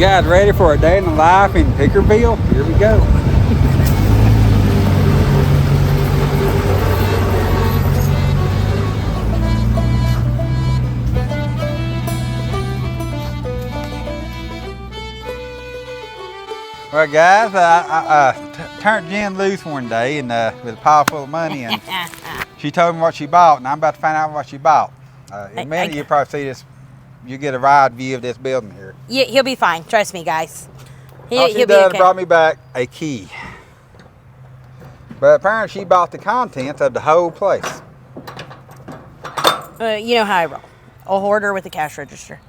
guys ready for a day in the life in Pickerville? Here we go. Well, guys, I turned Jen loose one day and with a pile full of money, and she told me what she bought, and I'm about to find out what she bought. In a minute, you'll probably see this. You get a wide view of this building here. Yeah, he'll be fine. Trust me, guys. All she done brought me back a key. But apparently she bought the contents of the whole place. You know how I roll. A hoarder with a cash register.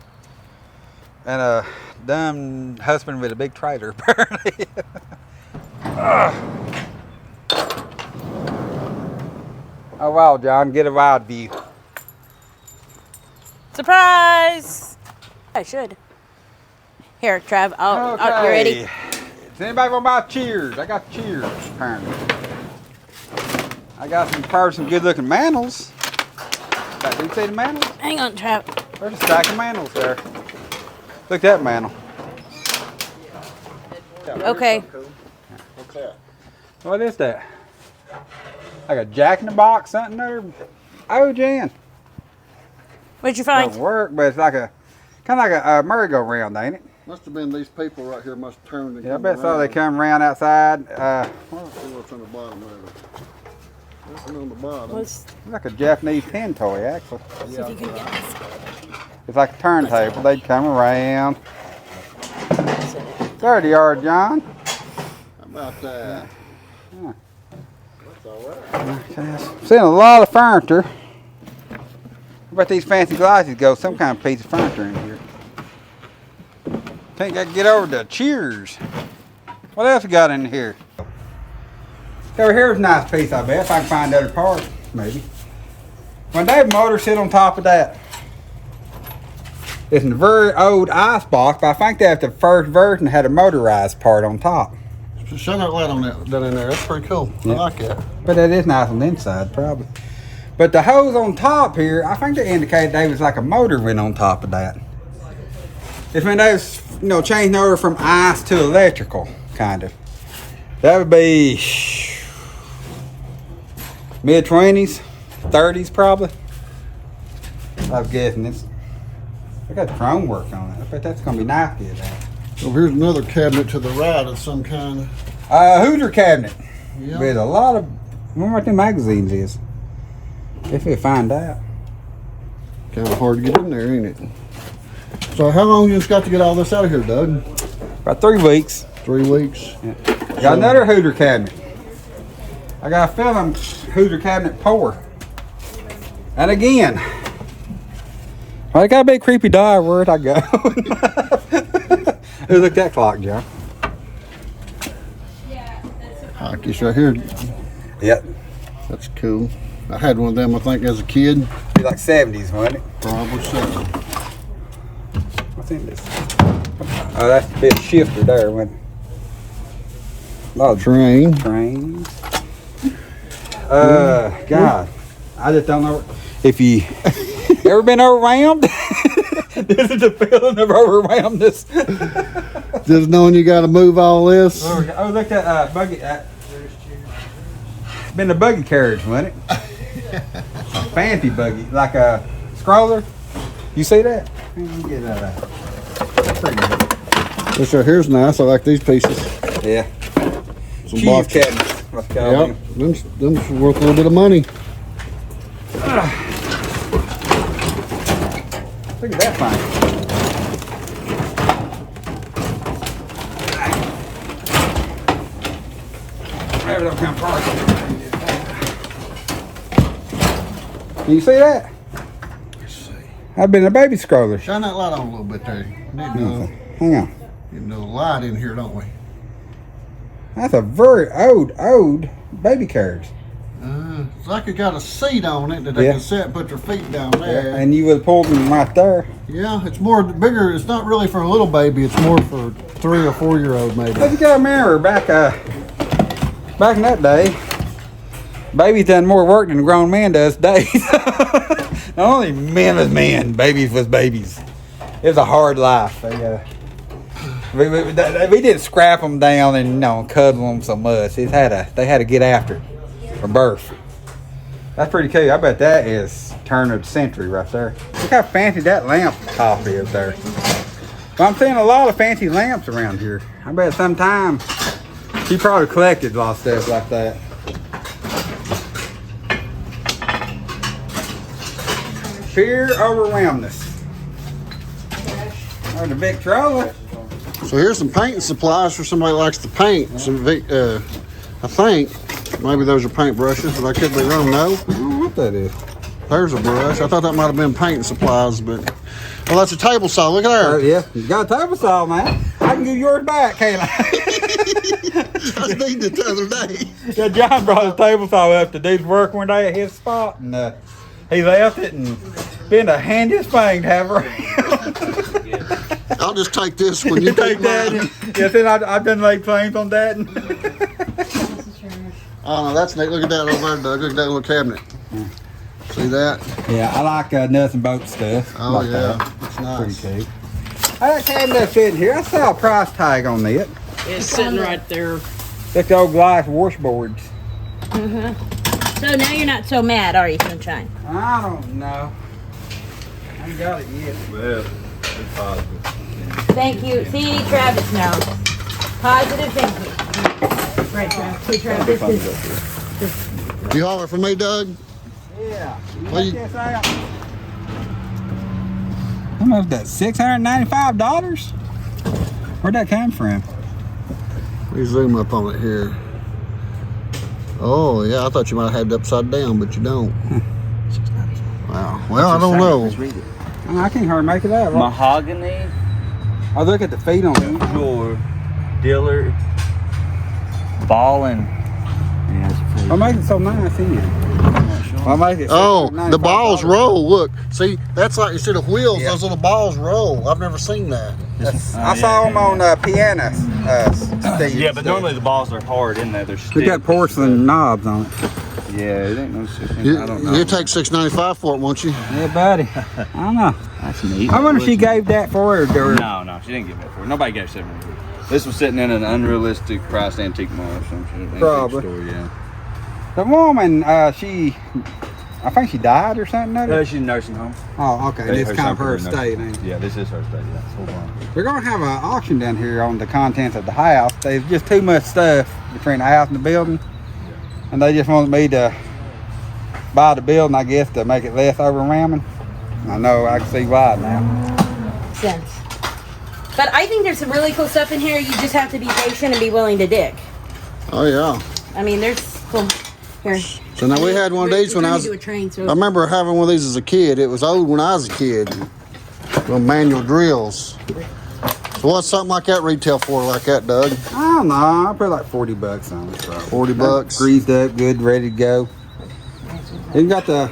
And a dumb husband with a big trailer, apparently. Oh, wow, John, get a wide view. Surprise! I should. Here, Trav. Okay. You ready? Does anybody want to buy cheers? I got cheers, apparently. I got some good-looking mantles. Did you see the mantles? Hang on, Trav. There's a stack of mantles there. Look at that mantle. Okay. What's that? What is that? Like a jack-in-the-box, something there? Oh, Jan. What'd you find? Don't work, but it's like a kind of like a merry-go-round, ain't it? Must have been these people right here must have turned and Yeah, I bet so. They come around outside. What's on the bottom of it? Nothing on the bottom. It's like a Japanese pen toy, actually. See if you can get this. It's like a turntable. They'd come around. There they are, John. How about that? Yeah. That's all right. Okay. Seeing a lot of furniture. Where about these fancy glasses go? Some kind of piece of furniture in here. Think I can get over to Cheers. What else we got in here? Over here's a nice piece, I bet, if I can find other parts, maybe. When they have motor sit on top of that. It's a very old ice box, but I think that the first version had a motorized part on top. Shine that light on that in there. That's pretty cool. Yeah. I like that. But that is nice on the inside, probably. But the hose on top here, I think they indicated they was like a motor went on top of that. If when they was, changing over from ice to electrical, kind of. That would be mid-20s, 30s probably. I was guessing this. I got chrome work on it. I bet that's gonna be nice to get that. So here's another cabinet to the right of some kind. Hoarder cabinet. Yeah. With a lot of, I wonder what the magazines is. If we find out. Kind of hard to get in there, ain't it? So how long you just got to get all this out of here, Doug? About 3 weeks. 3 weeks. Yeah. Got another Hoarder cabinet. I got a feeling Hoarder cabinet pour. And again, I got a big creepy dog where I go. Look at that clock, John. Hockey's right here. Yep. That's cool. I had one of them, I think, as a kid. Be like 70s, wasn't it? Probably so. What's in this? Oh, that's a bit shifter there, wasn't it? A lot of Train. trains. God, I just don't know if you ever been overwhelmed. This is the feeling of overwhelmedness. Just knowing you got to move all this. Oh, look at that buggy. Been a buggy carriage, wasn't it? A fancy buggy, like a scroller. You see that? Let me get that out. That's pretty good. This right here's nice. I like these pieces. Yeah. Some Cheese boxes. cabinets. What's called Yep. Them's worth a little bit of money. Look at that thing. Maybe they'll come apart. Can you see that? Let's see. I've been a baby scroller. Shine that light on a little bit there. Hang on. Need a light in here, don't we? That's a very old baby carriage. It's like it got a seat on it that they can sit and put their feet down there. Yeah, and you would have pulled them right there. Yeah, it's more bigger. It's not really for a little baby. It's more for 3 or 4 year old maybe. But you gotta remember back in that day, babies done more work than a grown man does today. Not only men was men, babies was babies. It was a hard life. We didn't scrap them down and cuddle them so much. They had to get after it for birth. That's pretty cool. I bet that is turn of the century right there. Look how fancy that lamp top is there. Well, I'm seeing a lot of fancy lamps around here. I bet sometime she probably collected a lot of stuff like that. Pure overwhelmness. Oh, the Victrola. So here's some painting supplies for somebody who likes to paint. Some, I think maybe those are paint brushes, but I could be wrong. No. I don't know what that is. There's a brush. I thought that might have been painting supplies, but well, that's a table saw. Look at there. Oh yeah, you got a table saw, man. I can give yours back, can't I? I was needing it the other day. Yeah, John brought his table saw up to do his work one day at his spot, and he left it, and been the handiest thing to have around. I'll just take this when you take that. mine. Yes, and I've done laid claims on that. Oh, no, that's neat. Look at that over there, Doug. Look at that little cabinet. See that? Yeah, I like nuts and bolts stuff. Oh, like yeah. That. It's nice. Pretty cool. That cabinet sitting here. I saw a price tag on it. It's sitting right there. It's the old glass washboards. So now you're not so mad, are you, Sunshine? I don't know. I ain't got it yet. Well, it's positive. Thank you. See, Travis knows. Positive thinking. Right, Travis. See, Travis. This is You holler for me, Doug? Yeah. Well, Check this out. How much that? $695? Where'd that come from? Let me zoom up on it here. Oh, yeah, I thought you might have had it upside down, but you don't. Wow. Well, I don't know. I can't hardly make it out. Right? Mahogany, Oh, look at the feet on it. drawer, Dillard, ball, and yeah, it's pretty. What makes it so nice in it? What makes it Oh, the balls $695? roll. Look, see, that's like instead of wheels, Yeah. those little balls roll. I've never seen that. I saw them on piano stands. Yeah, but normally the balls are hard in there. They're stiff. They got porcelain knobs on it. Yeah, it ain't no I don't know. You take $6.95 for it, won't you? Yeah, buddy. I don't know. That's neat. I wonder if she gave that for it or No, she didn't give it for it. Nobody gave $700. This was sitting in an unrealistic priced antique mall or some shit. Antique Probably. Store, yeah. the woman. I think she died or something. She's in a nursing home. Oh, okay. This Her kind of son her put her in estate. nursing Ain't home. it? Yeah, this is her estate. Yeah, hold on. We're gonna have an auction down here on the contents of the house. There's just too much stuff between the house and the building, and they just wanted me to buy the building, I guess, to make it less overwhelming. I know, I can see why now. sense. But I think there's some really cool stuff in here. You just have to be patient and be willing to dig. Oh, yeah. I mean, there's cool. Here. So now we had one of these when I was. To a train, so I remember having one of these as a kid. It was old when I was a kid. Little manual drills. So what's something like that retail for, like that, Doug? I don't know. I put like $40 on it. So. 40 bucks. Greased up, good, ready to go. It got the,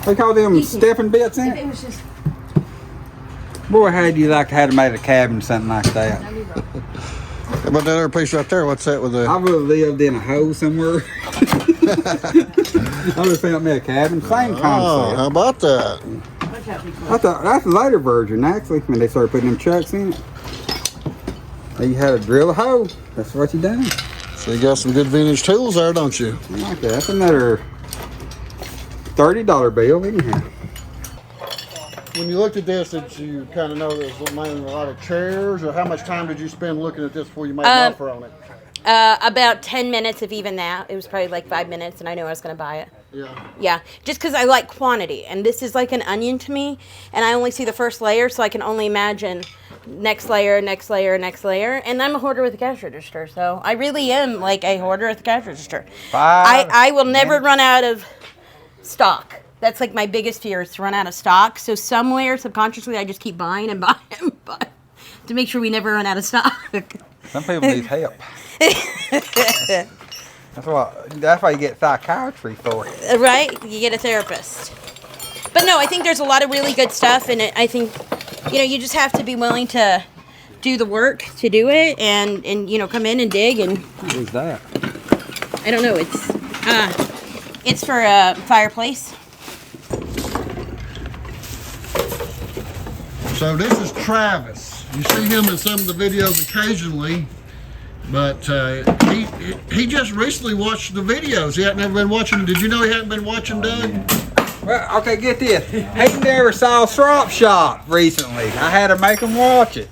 they call them stepping bits in If it. it was just Boy, how'd you like to have made a cabin or something like that? How about that other piece right there? What's that with the? I would have lived in a hole somewhere. I would have found me a cabin. Same Oh, concept. how about that? I thought that's the later version, actually, when they started putting them chucks in it. Now you had to drill a hole. That's what you done. So you got some good vintage tools there, don't you? I like that. That's another $30 bill anyhow. When you looked at this, did you kind of know there's mainly a lot of chairs, or how much time did you spend looking at this before you made an offer on it? about 10 minutes, if even that. It was probably like 5 minutes, and I knew I was going to buy it. Yeah. Yeah, just because I like quantity, and this is like an onion to me, and I only see the first layer, so I can only imagine next layer, next layer, next layer. And I'm a hoarder with a cash register, so I really am like a hoarder with a cash register. I will never run out of stock. That's like my biggest fear, is to run out of stock. So somewhere subconsciously I just keep buying and buying and buying to make sure we never run out of stock. Some people need help. That's why you get psychiatry for it. Right? You get a therapist. But no, I think there's a lot of really good stuff, and I think, you just have to be willing to do the work to do it, and come in and dig. And What is that? I don't know, it's for a fireplace. So this is Travis. You see him in some of the videos occasionally, but he just recently watched the videos. He hadn't ever been watching. Did you know he hadn't been watching, Doug? Well, okay, get this. He never saw Strop Shop recently. I had to make him watch it.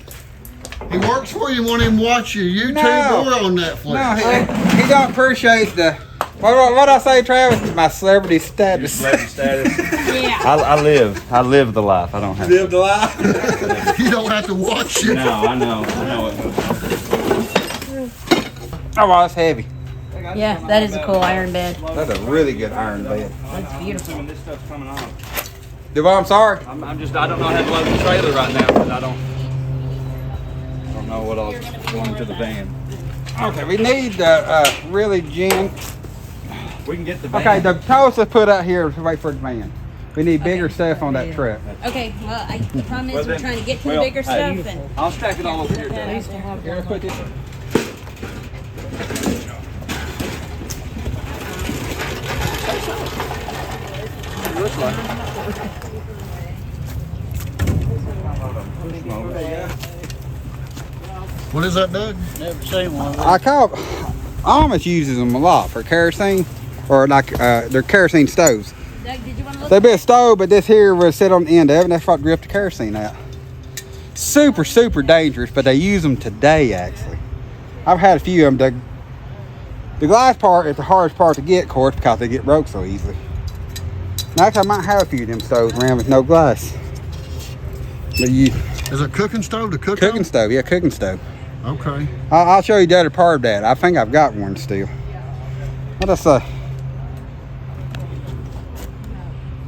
He works for you, want him to watch your YouTube or on Netflix. No, he don't appreciate the, what I say, Travis? My celebrity status. Celebrity status. Yeah. I live the life. I don't have to. Live the life. You don't have to watch it. No, I know it. Oh, well, it's heavy. Yeah, that is a cool iron bed. That's a really good iron bed. That's beautiful. When this stuff's coming on. I'm sorry. I don't know how to load the trailer right now because I don't know what else is going into the van. Okay, we need really gin. We can get the van. Okay, the toast is put out here to wait for the van. We need bigger stuff on that truck. Okay, well, the problem is we're then- trying to get to the well, bigger hey, stuff. And I'll stack it all over here. Dad. Here, let's put this. What is that, Doug? Never seen one. Amish uses them a lot for kerosene, or like their kerosene stoves. Doug, did you want to look? They'd be a stove, but this here will sit on the end of it, and that's what drip the kerosene out. Super, super dangerous, but they use them today, actually. I've had a few of them. The glass part is the hardest part to get, of course, because they get broke so easily. Next, I might have a few of them stoves around with no glass. But Is it cooking stove to cook cooking on? stove, yeah, cooking stove. Okay. I'll show you the other part of that. I think I've got one still. What did I say?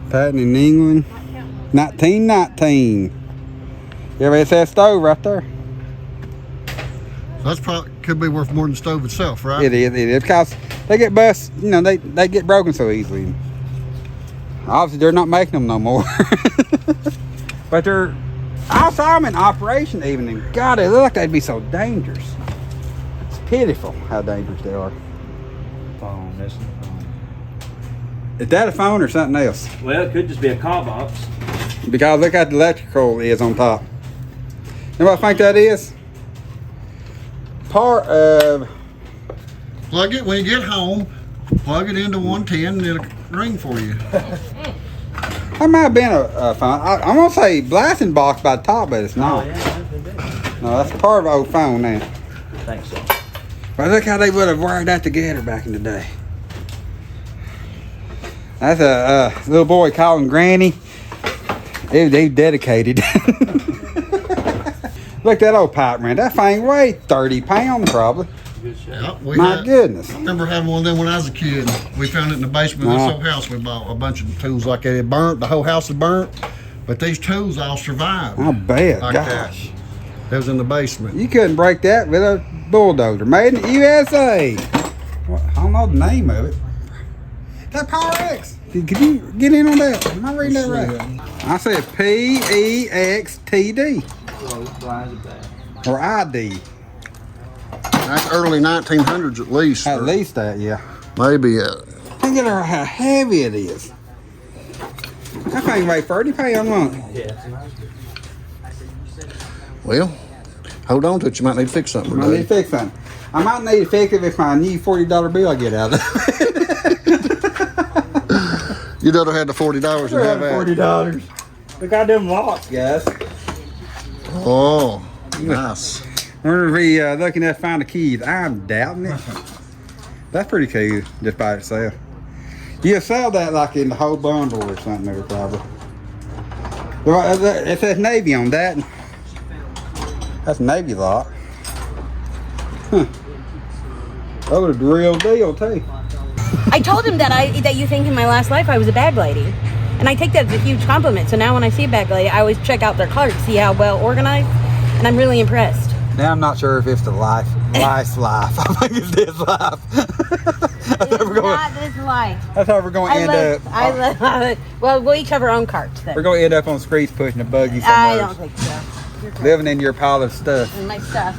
Patent in England, 1919. Yeah, but it's that stove right there. So that's probably could be worth more than the stove itself, right? It is, because they get bust, they get broken so easily. Obviously, they're not making them no more. But I saw them in operation even, and God, they look like they'd be so dangerous. It's pitiful how dangerous they are. Phone, this is the phone. Is that a phone or something else? Well, it could just be a call box. Because look how the electrical is on top. You know what I think that is? Part of... Plug it when you get home. Plug it into 110 and it'll ring for you. That might have been a phone. I'm going to say blasting box by the top, but it's not. No, that's part of an old phone now. I think so. But look how they would have wired that together back in the day. That's a little boy calling Granny. They dedicated. Look at that old pipe, man. That thing weighed 30 pounds probably. Yep, My goodness. I remember having one of them when I was a kid. We found it in the basement of this old house. We bought a bunch of tools like that. It burnt. The whole house had burnt. But these tools all survived. I bet. Like Gosh. That was in the basement. You couldn't break that with a bulldozer. Made in the USA. Well, I don't know the name of it. That Power X. Could you get in on that? Am I reading that right? I said PEXTD. Or ID. That's early 1900s at least. At least that, yeah. Maybe. Think of how heavy it is. That thing weighs 30 pounds, won't it? Well, hold on to it. You might need to fix something I need to today. fix something. I might need to fix it with my new $40 bill I get out of it. You'd rather have the $40 than have that. $40. Look at them locks, guys. Oh, nice. Wonder if we looking at find the keys. I'm doubting it. That's pretty cool just by itself. You sell that like in the whole bundle or something there probably. Well, it says Navy on that. That's Navy lock. Huh. That was the real deal too. I told him that you think in my last life I was a bag lady. And I take that as a huge compliment. So now when I see a bag lady, I always check out their cards, see how well organized. And I'm really impressed. Now I'm not sure if it's the life's life. I think it's this life. That's how we're going. Not this life. That's how we're going to end up. I love it. Well, we'll each have our own carts then. We're going to end up on the streets pushing a buggy somewhere. I don't think so. Living in your pile of stuff. And my stuff.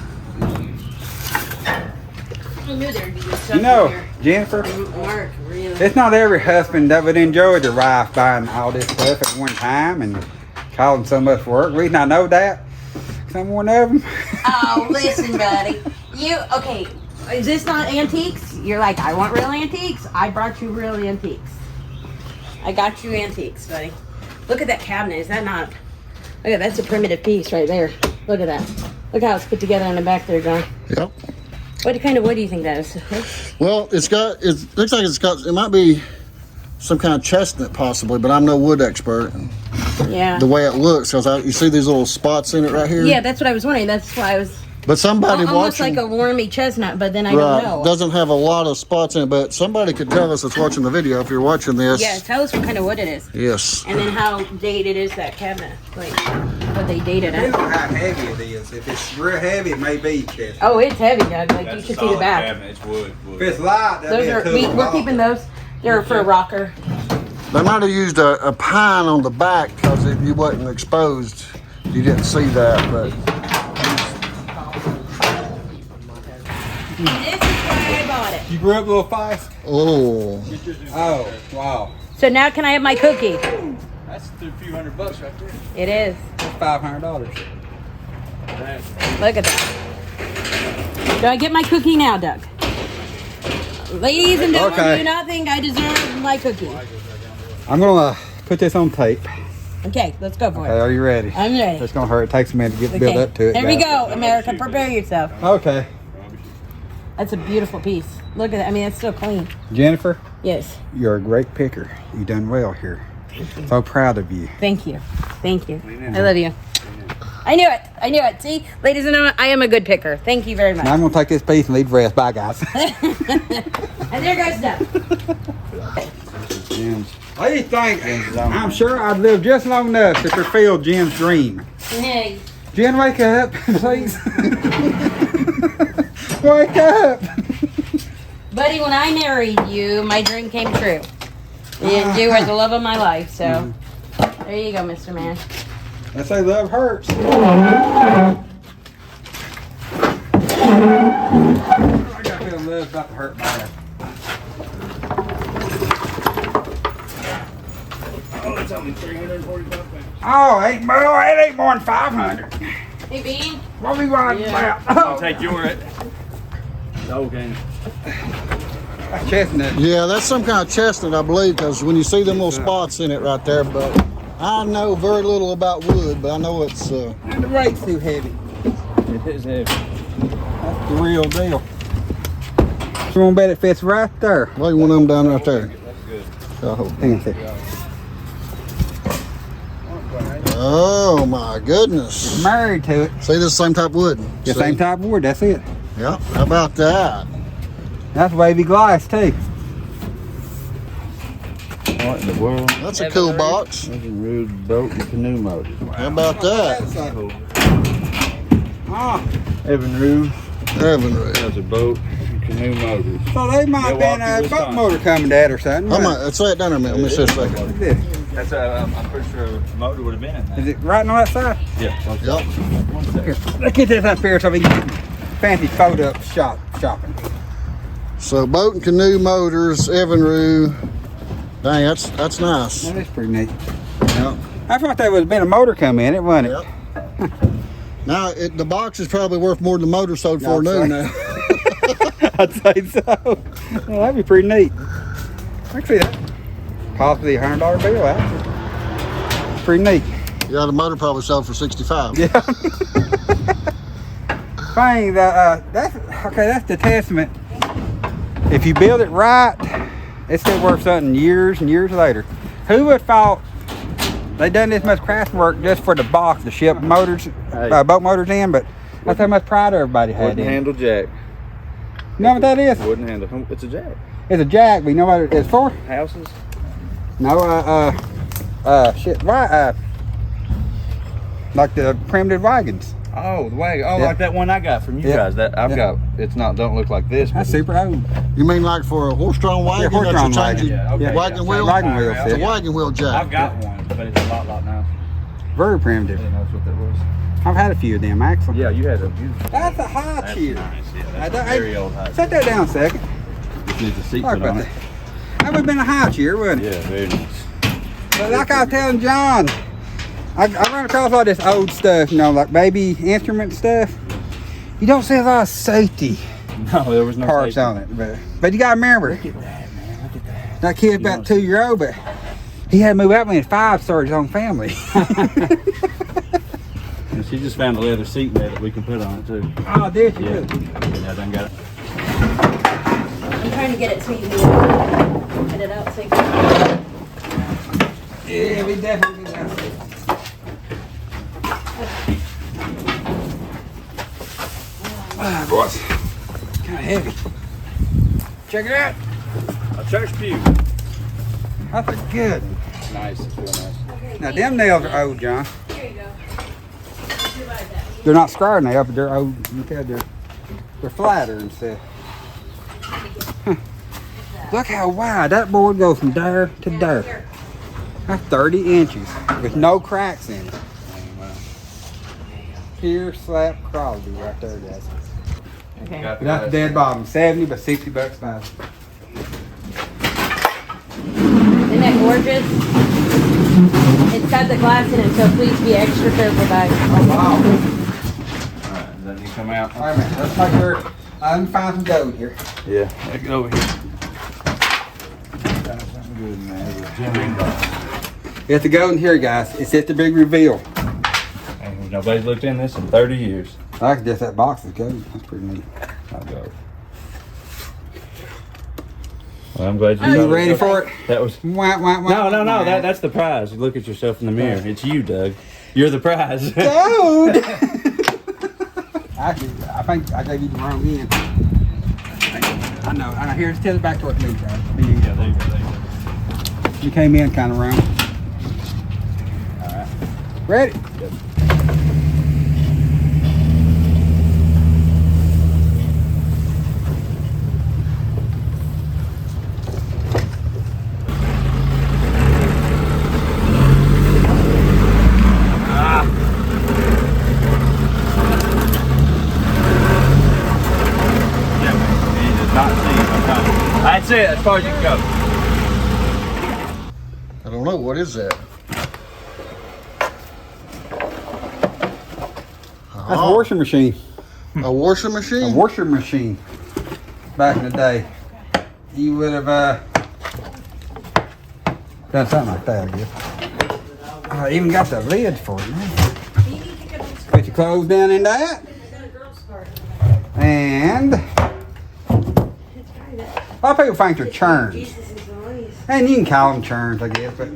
I knew there'd be stuff You know, here. Jennifer, Mark, really. it's not every husband that would enjoy their wife buying all this stuff at one time and calling so much work. The reason I know that, some one of them. Oh, listen, buddy. Okay, is this not antiques? You're like, I want real antiques. I brought you real antiques. I got you antiques, buddy. Look at that cabinet. Is that not? Look at that's a primitive piece right there. Look at that. Look how it's put together on the back there, John. Yep. What kind of wood do you think that is? Well, it looks like it might be some kind of chestnut possibly, but I'm no wood expert. Yeah. The way it looks, because you see these little spots in it right here? Yeah, that's what I was wondering. That's why I was. But somebody almost watching, like a wormy chestnut, but then I don't know. doesn't have a lot of spots in it, but somebody could tell us that's watching the video if you're watching this. Yeah, tell us what kind of wood it is. Yes. And then how dated is that cabinet? Like, what they dated I don't at. know how heavy it is. If it's real heavy, it may be chestnut. Oh, it's heavy, Doug. Like, That's you should a see the solid back. cabinet. It's wood. If it's light, that'd Those be a are, cool we're box. keeping those. They're for a rocker. They might have used a pine on the back because if you wasn't exposed, you didn't see that, but. And this is why I bought it. You grew up a little fast? Oh. Oh, wow. So now can I have my cookie? That's a few $100 right there. It is. That's $500. Look at that. Do I get my cookie now, Doug? Ladies and gentlemen, Okay. do not think I deserve my cookie. I'm gonna put this on tape. Okay, let's go for Okay, it. are you ready? I'm ready. It's gonna hurt. It takes a minute to get built up to it. There we guys. go, America. Prepare yourself. Okay. That's a beautiful piece. Look at that. I mean, it's so clean. Jennifer, Yes. you're a great picker. You done well here. So proud of you. Thank you. Thank you. I love you. I knew it. I knew it. See, ladies and gentlemen, I am a good picker. Thank you very much. Now I'm gonna take this piece and leave the rest. Bye, guys. And there goes Doug. What do you think? I'm sure I'd live just long enough to fulfill Jen's dream. Hey. Jen, wake up, please. Wake up. Buddy, when I married you, my dream came true. And you were the love of my life, so there you go, Mr. Man. I say love hurts. I got a feeling love's about to hurt bad. Oh, it's only 345 pounds. Oh, it ain't more than 500. Hey, Bean. What we want Yeah. about? I'll take your okay. That's chestnut. Yeah, that's some kind of chestnut, I believe, because when you see them little spots in it right there, but I know very little about wood, but I know it's... And the rate's too heavy. It is heavy. That's the real deal. You won't bet it fits right there. Well, you want them down right there. That's good. Oh. Hang on a second. Oh, my goodness. Married to it. See, this is the same type of wood. The See? same type of wood, that's it. Yep, how about that? That's wavy glass too. What in the world? That's a cool box. That's a rude boat and canoe motor. How about that? Ah, Evan Rue. Evan, That's a boat and canoe motor. so they might have been a boat motor coming to that or something. let's lay it down there a minute. Let me see a second. Look at this. That's I'm pretty sure a motor would have been in Is that. it right on that side? Yeah. Yep. One second. Here, let's get this up here so we can get fancy photo up shopping. So, boat and canoe motors, Evan Rue. Dang, that's nice. That is pretty neat. Yep. I thought there would have been a motor come in it, wasn't it? Yep. Now, the box is probably worth more than the motor sold for new now. I'd say so. Well, that'd be pretty neat. I can see that. Possibly a $100 bill, actually. Pretty neat. Yeah, the motor probably sold for 65. Yeah. Thing, that's the testament. If you build it right, it's still worth something years and years later. Who would have thought they done this much craft work just for the box to ship motors, boat motors in? But that's how much pride everybody had Wooden in it. handle jack. You know what that is? Wooden handle. It's a jack. It's a jack, but you know what it's for? Houses. No, like the primitive wagons. Oh, the wagon. Oh, Yeah. like that one I got from you Yeah. guys. That I've Yeah. got. It's not. Don't look like this. That's but super old. You mean like for a horse-drawn wagon? Yeah, horse-drawn that's a wagon. changing Yeah, okay, wagon yeah. wheel? Wagon wheels, It's a yeah. wagon wheel jack. I've got one, but it's a lot nicer. Very I primitive. didn't know that's what that was. I've had a few of them, actually. Yeah, you had a beautiful. That's a high That's chair. nice. Yeah, I that's don't- a very old high. Set that down a second. Just needs a seat Talk put about on that. it. That would have been a high chair, wouldn't it? Yeah, very nice. But like I was telling John, I run across all this old stuff, you know, like baby instrument stuff. You don't see a lot of safety No, there was no parts safety. on it, but you gotta remember. Look at that, man. Look at that. That kid's about 2-year-old, but he had to move out when he had 5 started his own family. And she just found a leather seat there that we can put on it too. Oh, did you? Yeah, I done got it. I'm trying to get it so you can get it out so you can. Yeah, we definitely do that. Ah, boys, kind of heavy. Check it out. A church pew. That's a good. Nice, it's real nice. Now them nails are old, John. Here you go. They're not square nails, but they're old. Look at they're flatter and stuff. Huh. Look how wide that board goes from there to there. That's 30 inches with no cracks in it. Pure slap quality right there, guys. Okay. Got That's the dead bottom, 70 by 60 bucks now. Isn't that gorgeous? It's got the glass in it, so please be extra careful, guys. Oh wow! Alright, does that need to come out? All right, man. Let's make sure I can find some gold here. Yeah, take it over here. Got something good, man. It's the gold in here, guys. It's at the big reveal. And nobody's looked in this in 30 years. I can guess that box is gold. That's pretty neat. I'll go. Well, I'm glad you. Are you thought ready it. for it? That was. Wah, wah, wah, No. wah. That's the prize. You look at yourself in the mirror. It's you, Doug. You're the prize. Gold! Actually, I think I gave you the wrong end. I know. Here's tell it back towards me, Charles. Yeah, there you go. You came in kind of wrong. All right. Ready? Yep. That's it, as far as you can go. I don't know, what is that? That's a washing machine. A washing A machine? washing machine. Back in the day, you would have done something like that, I guess. I even got the lid for it, man. Put your clothes down in that. And a lot of people think they're churns. And you can call them churns, I guess, but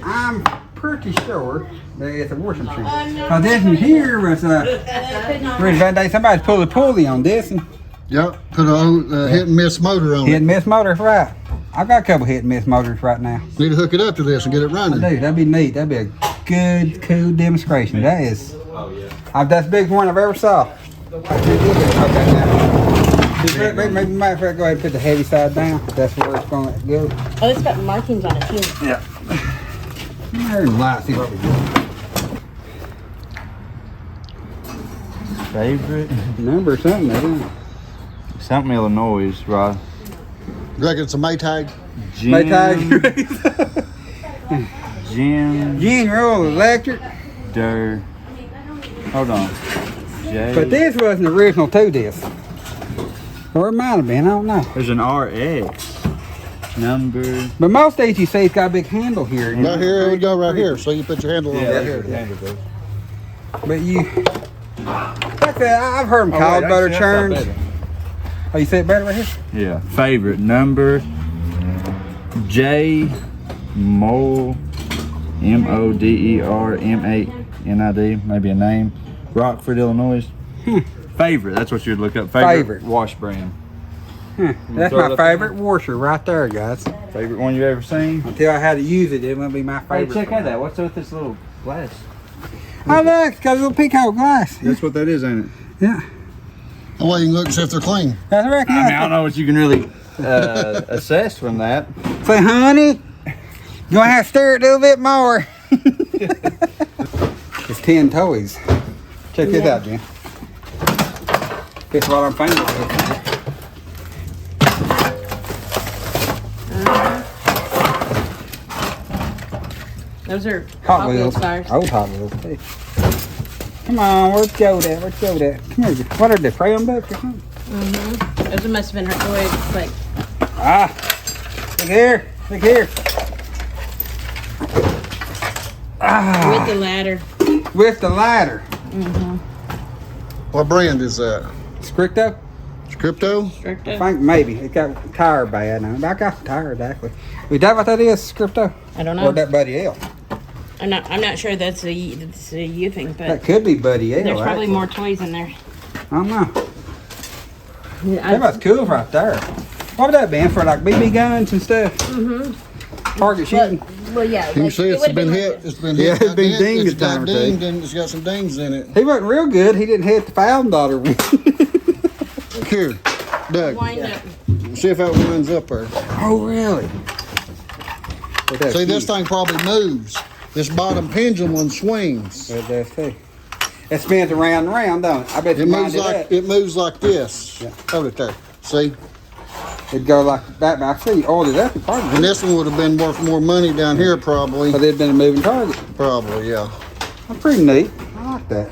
I'm pretty sure that it's a washing machine. Now this one here was one day somebody's pulled a pulley on this and Yep, put a old, hit and miss motor on hit it. and miss motors, right? I've got a couple hit and miss motors right now. Need to hook it up to this and get it running. Dude, that'd be neat. That'd be a good, cool demonstration. That is, Oh, yeah. that's the biggest one I've ever saw. Okay, now. Maybe might go ahead and put the heavy side down. That's where it's going to go. Oh, it's got markings on it too. Yeah. There's lights. See what we do. Favorite? Number something, isn't it? Something Illinois, Rod. You reckon it's a Maytag? Maytag. Jim. General Electric. Der. Hold on. J. But this wasn't original to this. Or it might have been, I don't know. There's an RX. Number. But most of these you see it's got a big handle here. Right here, it would go right here. So you put your handle on Yeah, right there's here. the handle, bro. But you, like that, I've heard them called butter churns. Oh, you say it better right here? Yeah. Favorite number. J. Mole. MODERM8NID. Maybe a name. Rockford, Illinois. Favorite. That's what you'd look up. Favorite. Wash brand. That's throw it my up favorite washer right there, guys. Favorite one you ever seen? Until I had to use it, it wouldn't be my Hey, favorite. check out that. What's with this little glass? Oh, look, it's got a little peacock glass. That's what that is, ain't it? Yeah, That way you can look and see if they're clean. that's right. I mean, I don't know what you can really assess from that. Say, honey, you're going to have to stir it a little bit more. It's 10 toys. Check this out, Jen. Guess what I'm finding? Those are Hot Wheels. tires. Old Hot Wheels. Hey. Come on, where's Joe at? Where's Joe at? Come here. What are they, crayon books or something? Mm-hmm. Those must have been her toys. Like, Look here. Look here. with the ladder. With the ladder. What brand is that? Scripto? Crypto? I think maybe. It got tire bad now. I got the tires actually. Is that what that is, Scripto? I don't know. Or that Buddy L? I'm not sure that's a you thing, but That could be Buddy L. there's probably actually. more toys in there. I don't know. That was cool right there. What would that been for, like BB guns and stuff? Target shooting. Well, yeah. You can see it's been hit. It's been Yeah, hit. it's been dinged It's a time got or two. dinged and it's got some dings in it. He wasn't real good. He didn't hit the $1,000 one. Here, Doug, Wind up. see if that winds up there. Oh, really? See, this thing probably moves. This bottom pendulum one swings. That's too. It spins around and around, don't it? I bet It you moves minded like that. it moves like this. Yeah. Hold it there. See, It'd go like that. But I see you oiled it up. It probably. and this one would have been worth more money down here, probably. But it'd been a moving target. Probably, yeah. That's pretty neat. I like that.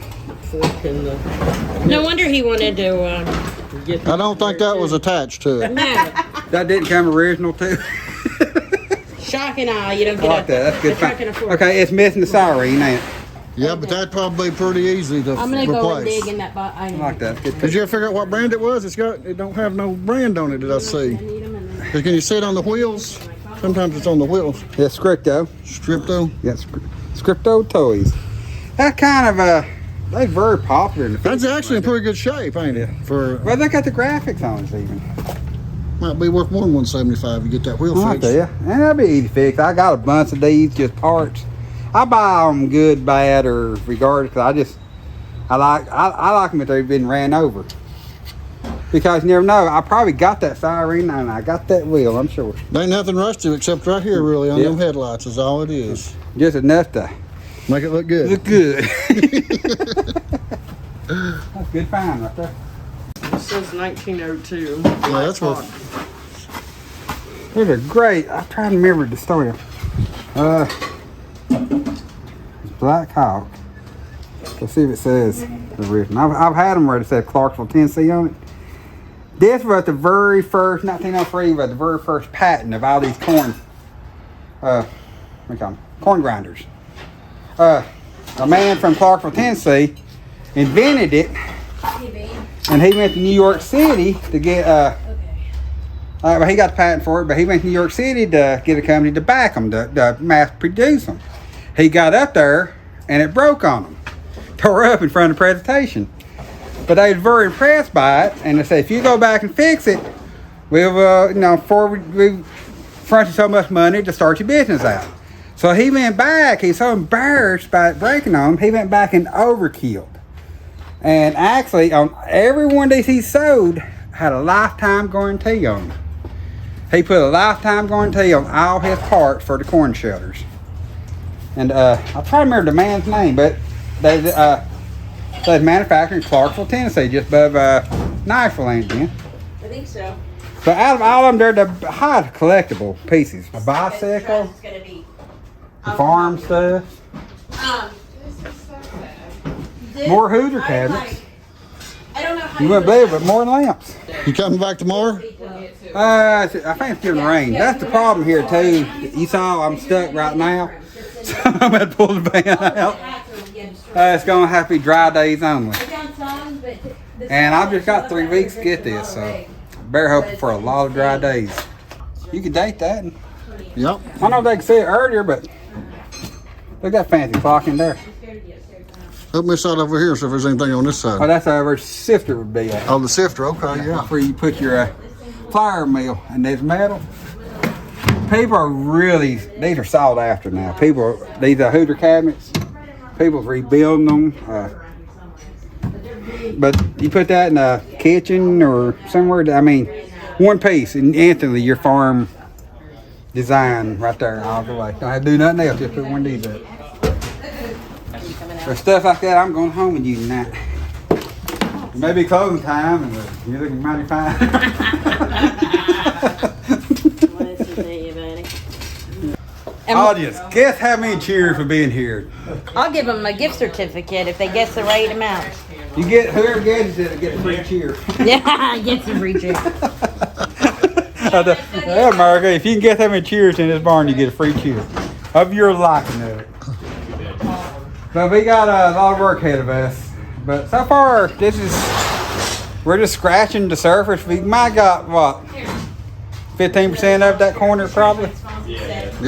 No wonder he wanted to. I don't think that was attached to it. No, That didn't come original too. shock and awe. You don't I get like that. That's good. a truck and a fork. Okay, it's missing the siren, ain't it? Yeah, but that'd probably be pretty easy to I'm gonna go and replace. dig in that box. I like that. Good. Did you ever figure out what brand it was? It don't have no brand on it that I see. But can you see it on the wheels? Sometimes it's on the wheels. Yeah, Scripto. Stripto. Yeah, Scripto toys. That kind of they're very popular in the That's food actually in industry. pretty good shape, ain't it? For Well, they got the graphics on it even. might be worth more than $175 to get that wheel I like fixed. that, yeah. And that'd be easy to fix. I got a bunch of these, just parts. I buy them good, bad, or regardless. Cause I like them if they've been ran over. Because you never know. I probably got that siren and I got that wheel. I'm sure. There ain't nothing rusty except right here, really, on Yeah. them headlights is all it is. Just enough to Make it look good. look good. That's good find right there. This says 1902. Yeah, that's what. Those are great. I'm trying to remember the story. Black Hawk. Let's see if it says the original. I've had them where it said Clarksville, Tennessee on it. This was the very first, 1903, was the very first patent of all these corn, what do you call them? Corn grinders. A man from Clarksville, Tennessee invented it, and he went to New York City to get, well, he got the patent for it, but he went to New York City to get a company to back them, to mass produce them. He got up there, and it broke on him. Tore up in front of the presentation. But they was very impressed by it, and they said, if you go back and fix it, we'll, before we front you so much money to start your business out. So he went back, he's so embarrassed by it breaking on him, he went back and overkilled. And actually, on every one of these he sold, had a lifetime guarantee on them. He put a lifetime guarantee on all his parts for the corn shelters. And I'm trying to remember the man's name, but they manufactured in Clarksville, Tennessee, just above Knifeville, ain't it? I think so. So out of all of them, they're the highest collectible pieces. A bicycle, It's gonna be. farm stuff, more Hoarder cabinets. I don't know how You wouldn't believe it, but more lamps. You coming back tomorrow? I think it's gonna rain. That's the problem here too. You saw I'm stuck right now. So I'm gonna pull the van out. It's gonna have to be dry days only. And I've just got 3 weeks to get this, so better hoping for a lot of dry days. You can date that. Yep. I don't know if they can see it earlier, but they got fancy clock in there. Open this side over here, so if there's anything on this Oh, side. that's where sifter would be at. Oh, the sifter. Okay, yeah. Where you put your flour mill, and there's metal. People are really, these are sought after now. These are Hoarder cabinets. People's rebuilding them. But you put that in a kitchen or somewhere, one piece, and instantly your farm design right there all the way. Don't have to do nothing else, just put one of these up. For stuff like that, I'm going home and using that. It may be closing time, and you're looking mighty fine. And Audience, guess how many cheers for being here? I'll give them a gift certificate if they guess the right amount. You get whoever guesses it, get a free cheer. Yeah, get some free cheer. Yeah, America, if you can guess how many cheers in this barn, you get a free cheer of your liking of it. But we got a lot of work ahead of us. But so far, we're just scratching the surface. We might got what, 15% of that corner probably.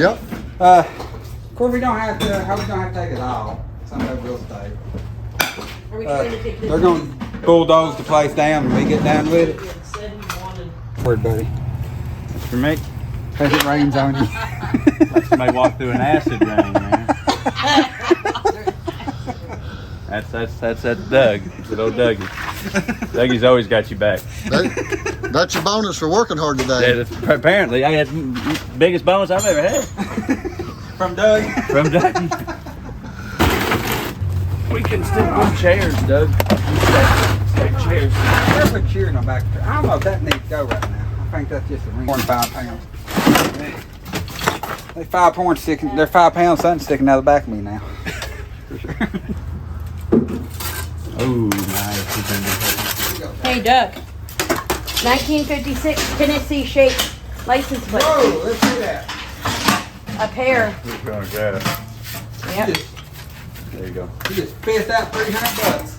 Yep. Of course, we don't have to take it all. Some of it will stay. Are we trying to take this? They're going to bulldoze the place down when we get down with it. Word, buddy. That's for me. Because it rains on you. Like somebody walked through an acid rain, man. That's Doug. Good old Dougie. Dougie's always got you back. That's your bonus for working hard today. Yeah, apparently, I had biggest bonus I've ever had. From Doug. From Dougie. We can still put chairs, Doug. Stack chairs. There's a cheer in the back. I don't know if that needs to go right now. I think that's just a ring. 5 pounds. They're 5 pounds something sticking out of the back of me now. For sure. Oh, nice. Hey, Doug. 1956 Tennessee shaped license plate. Whoa, let's see that. A pair. Who's gonna grab it? Yep. There you go. You just pissed out $300.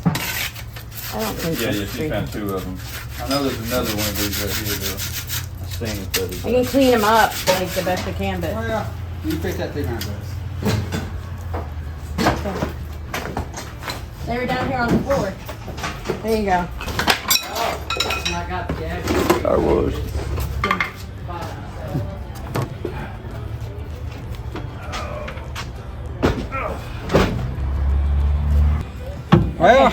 I don't think Yeah, this yeah, is she free. found 2 of them. I know there's another one of these right here, though. I seen it the other I day. can clean them up like the best I can, but Well, you picked that $300. they were down here on the floor. There you go. I got the egg. I was. Well,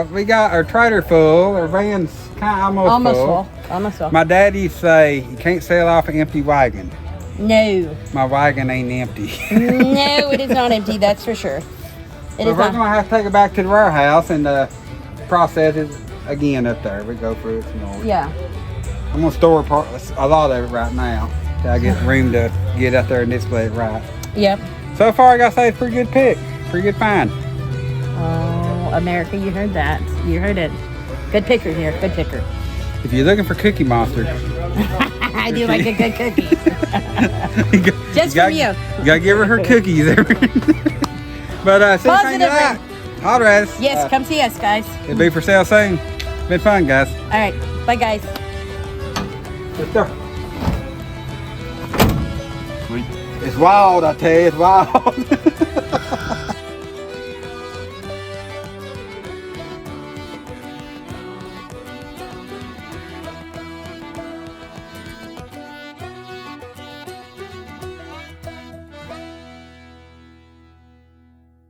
we got our trailer full. Our van's kind of almost full. Almost full. My daddy used to say, you can't sail off an empty wagon. No. My wagon ain't empty. No, it is not empty, that's for sure. It So is we're not. going to have to take it back to the warehouse and process it again up there. We go through it some more. Yeah. I'm going to store a lot of it right now till I get room to get up there and display it right. Yep. So far, I got to say it's a pretty good pick. Pretty good find. Oh, America, you heard that. You heard it. Good picker here. Good picker. If you're looking for Cookie Monster, I do like a good cookie. Just from you. You gotta give her cookies. But see anything you like, holler at us. Yes, come see us, guys. It'll be for sale soon. Been fun, guys. All right. Bye, guys. Let's go. Sweet. It's wild, I tell you. It's wild.